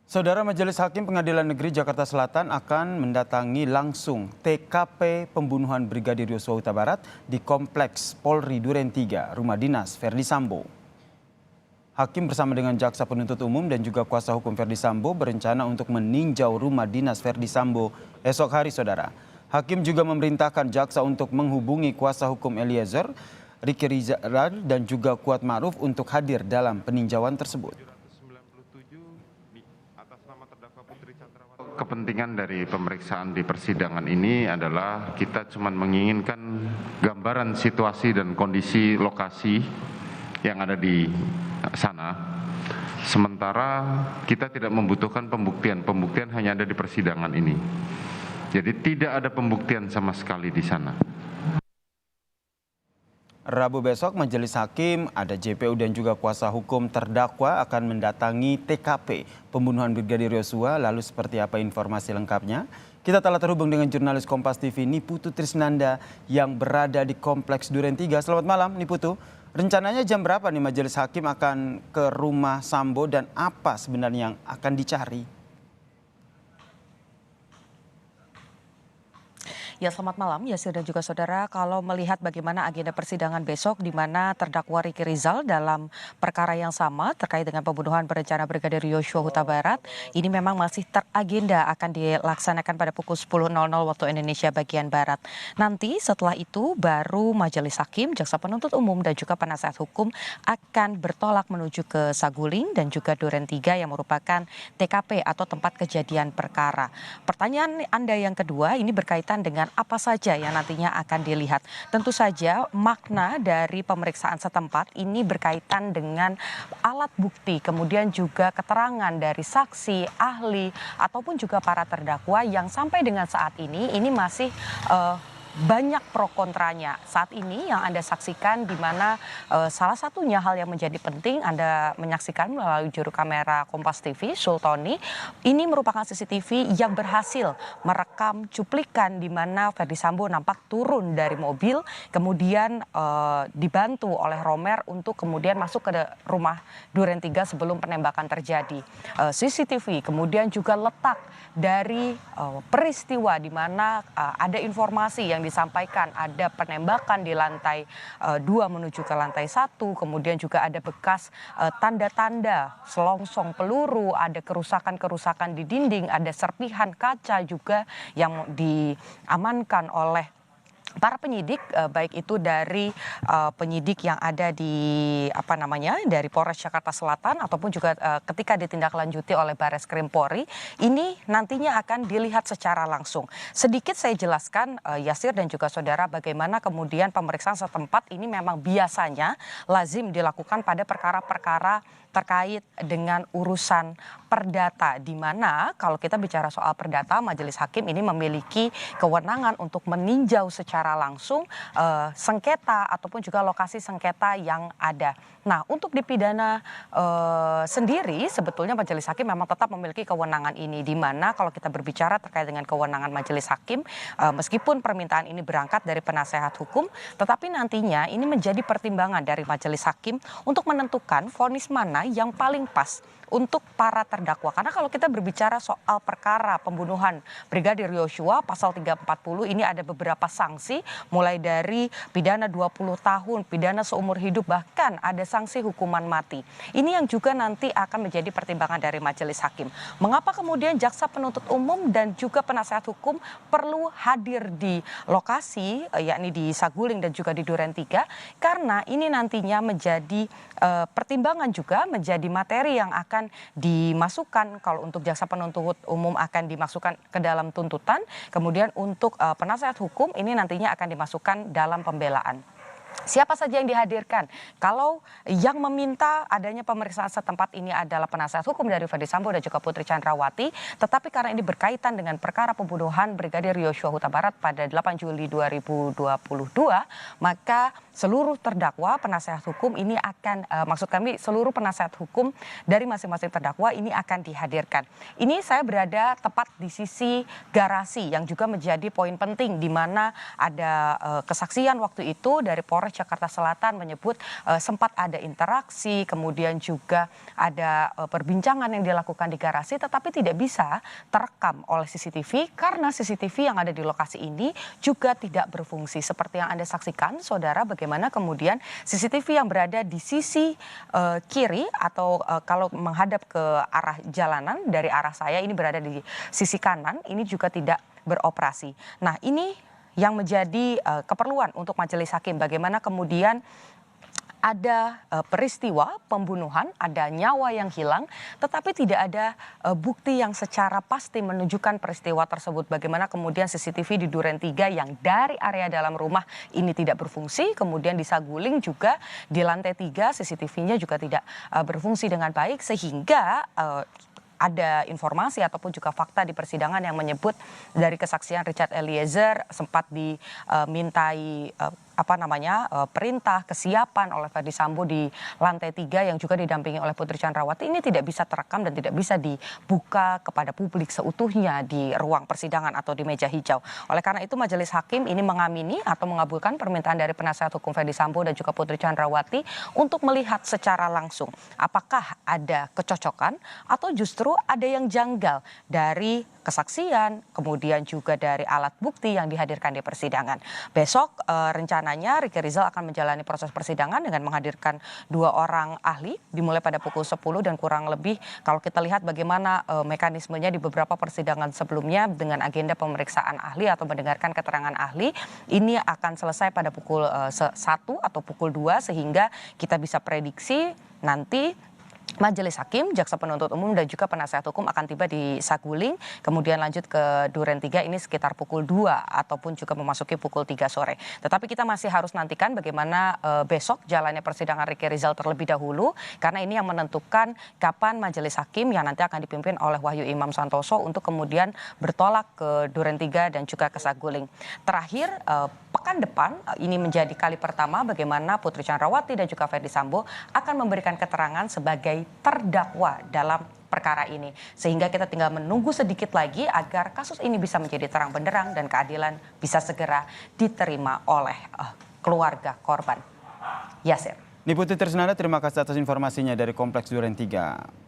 Saudara Majelis Hakim Pengadilan Negeri Jakarta Selatan akan mendatangi langsung TKP pembunuhan Brigadir Yosua Huta Barat di Kompleks Polri Duren 3, Rumah Dinas Verdi Sambo. Hakim bersama dengan Jaksa Penuntut Umum dan juga kuasa hukum Verdi Sambo berencana untuk meninjau Rumah Dinas Verdi Sambo esok hari, saudara. Hakim juga memerintahkan Jaksa untuk menghubungi kuasa hukum Eliezer, Ricky Rizal dan juga Kuat Ma'ruf untuk hadir dalam peninjauan tersebut. Kepentingan dari pemeriksaan di persidangan ini adalah kita cuma menginginkan gambaran situasi dan kondisi lokasi yang ada di sana. Sementara kita tidak membutuhkan pembuktian hanya ada di persidangan ini. Jadi tidak ada pembuktian sama sekali di sana. Rabu besok Majelis Hakim, ada JPU dan juga kuasa hukum terdakwa akan mendatangi TKP pembunuhan Brigadir Yosua. Lalu seperti apa informasi lengkapnya? Kita telah terhubung dengan jurnalis Kompas TV Niputu Trisnanda yang berada di Kompleks Duren 3. Selamat malam Niputu. Rencananya jam berapa nih Majelis Hakim akan ke rumah Sambo dan apa sebenarnya yang akan dicari? Ya, selamat malam Yasir dan juga saudara. Kalau melihat bagaimana agenda persidangan besok di mana terdakwa Ricky Rizal dalam perkara yang sama terkait dengan pembunuhan berencana Brigadir Yosua Huta Barat, ini memang masih teragenda akan dilaksanakan pada pukul 10.00 waktu Indonesia bagian Barat. Nanti setelah itu baru Majelis Hakim, Jaksa Penuntut Umum dan juga penasihat hukum akan bertolak menuju ke Saguling dan juga Duren 3 yang merupakan TKP atau tempat kejadian perkara. Pertanyaan Anda yang kedua ini berkaitan dengan apa saja yang nantinya akan dilihat. Tentu saja makna dari pemeriksaan setempat ini berkaitan dengan alat bukti, kemudian juga keterangan dari saksi, ahli, ataupun juga para terdakwa yang sampai dengan saat ini masih banyak pro kontranya. Saat ini yang Anda saksikan di mana salah satunya hal yang menjadi penting Anda menyaksikan melalui juru kamera Kompas TV, Sultoni. Ini merupakan CCTV yang berhasil merekam cuplikan di mana Verdi Sambo nampak turun dari mobil, kemudian dibantu oleh Romer untuk kemudian masuk ke rumah Duren 3 sebelum penembakan terjadi. CCTV kemudian juga letak dari peristiwa di mana ada informasi yang disampaikan ada penembakan di lantai 2 menuju ke lantai 1, kemudian juga ada bekas tanda-tanda selongsong peluru, ada kerusakan-kerusakan di dinding, ada serpihan kaca juga yang diamankan oleh para penyidik, baik itu dari penyidik yang ada di dari Polres Jakarta Selatan ataupun juga ketika ditindaklanjuti oleh Barreskrim Polri, ini nantinya akan dilihat secara langsung. Sedikit saya jelaskan Yasir dan juga saudara bagaimana kemudian pemeriksaan setempat ini memang biasanya lazim dilakukan pada perkara-perkara terkait dengan urusan perdata, di mana kalau kita bicara soal perdata, Majelis Hakim ini memiliki kewenangan untuk meninjau secara langsung sengketa ataupun juga lokasi sengketa yang ada. Nah, untuk di pidana sendiri sebetulnya Majelis Hakim memang tetap memiliki kewenangan ini, di mana kalau kita berbicara terkait dengan kewenangan Majelis Hakim, meskipun permintaan ini berangkat dari penasehat hukum, tetapi nantinya ini menjadi pertimbangan dari Majelis Hakim untuk menentukan vonis mana yang paling pas untuk para terdakwa. Karena kalau kita berbicara soal perkara pembunuhan Brigadir Yosua, pasal 340 ini ada beberapa sanksi, mulai dari pidana 20 tahun, pidana seumur hidup, bahkan ada sanksi hukuman mati. Ini yang juga nanti akan menjadi pertimbangan dari Majelis Hakim. Mengapa kemudian Jaksa Penuntut Umum dan juga penasehat hukum perlu hadir di lokasi, yakni di Saguling dan juga di Duren 3, karena ini nantinya menjadi pertimbangan juga, menjadi materi yang akan dimasukkan. Kalau untuk Jaksa Penuntut Umum akan dimasukkan ke dalam tuntutan, kemudian untuk penasehat hukum ini nantinya akan dimasukkan dalam pembelaan. Siapa saja yang dihadirkan? Kalau yang meminta adanya pemeriksaan setempat ini adalah penasihat hukum dari Verdi Sambo dan juga Putri Chandrawati, tetapi karena ini berkaitan dengan perkara pembunuhan Brigadir Yosua Huta Barat pada 8 Juli 2022, maka seluruh terdakwa, penasehat hukum ini akan, maksud kami seluruh penasehat hukum dari masing-masing terdakwa ini akan dihadirkan. Ini saya berada tepat di sisi garasi yang juga menjadi poin penting di mana ada kesaksian waktu itu dari Polres Jakarta Selatan menyebut sempat ada interaksi, kemudian juga ada perbincangan yang dilakukan di garasi tetapi tidak bisa terekam oleh CCTV karena CCTV yang ada di lokasi ini juga tidak berfungsi. Seperti yang Anda saksikan, saudara, bagaimana kemudian CCTV yang berada di sisi kiri atau kalau menghadap ke arah jalanan dari arah saya ini berada di sisi kanan, ini juga tidak beroperasi. Nah, ini yang menjadi keperluan untuk majelis hakim, bagaimana kemudian ada peristiwa pembunuhan, ada nyawa yang hilang, tetapi tidak ada bukti yang secara pasti menunjukkan peristiwa tersebut. Bagaimana kemudian CCTV di Duren 3 yang dari area dalam rumah ini tidak berfungsi, kemudian di Saguling juga di lantai 3 CCTV-nya juga tidak berfungsi dengan baik, sehingga ada informasi ataupun juga fakta di persidangan yang menyebut dari kesaksian Richard Eliezer sempat dimintai perintah kesiapan oleh Ferdy Sambo di lantai 3 yang juga didampingi oleh Putri Chandrawati ini tidak bisa terekam dan tidak bisa dibuka kepada publik seutuhnya di ruang persidangan atau di meja hijau. Oleh karena itu majelis hakim ini mengamini atau mengabulkan permintaan dari penasihat hukum Ferdy Sambo dan juga Putri Chandrawati untuk melihat secara langsung apakah ada kecocokan atau justru ada yang janggal dari kesaksian, kemudian juga dari alat bukti yang dihadirkan di persidangan. Besok rencananya Ricky Rizal akan menjalani proses persidangan dengan menghadirkan 2 orang ahli dimulai pada pukul 10 dan kurang lebih kalau kita lihat bagaimana mekanismenya di beberapa persidangan sebelumnya dengan agenda pemeriksaan ahli atau mendengarkan keterangan ahli ini akan selesai pada pukul 1 atau pukul 2 sehingga kita bisa prediksi nanti Majelis Hakim, Jaksa Penuntut Umum dan juga penasihat hukum akan tiba di Saguling, kemudian lanjut ke Duren 3 ini sekitar pukul 2 ataupun juga memasuki pukul 3 sore. Tetapi kita masih harus nantikan bagaimana besok jalannya persidangan Ricky Rizal terlebih dahulu karena ini yang menentukan kapan Majelis Hakim yang nanti akan dipimpin oleh Wahyu Imam Santoso untuk kemudian bertolak ke Duren 3 dan juga ke Saguling. Terakhir, pekan depan ini menjadi kali pertama bagaimana Putri Chandrawati dan juga Ferdy Sambo akan memberikan keterangan sebagai terdakwa dalam perkara ini. Sehingga kita tinggal menunggu sedikit lagi agar kasus ini bisa menjadi terang benderang dan keadilan bisa segera diterima oleh keluarga korban. Yasir. Niputi Trisnanda, terima kasih atas informasinya dari Kompleks Duren 3.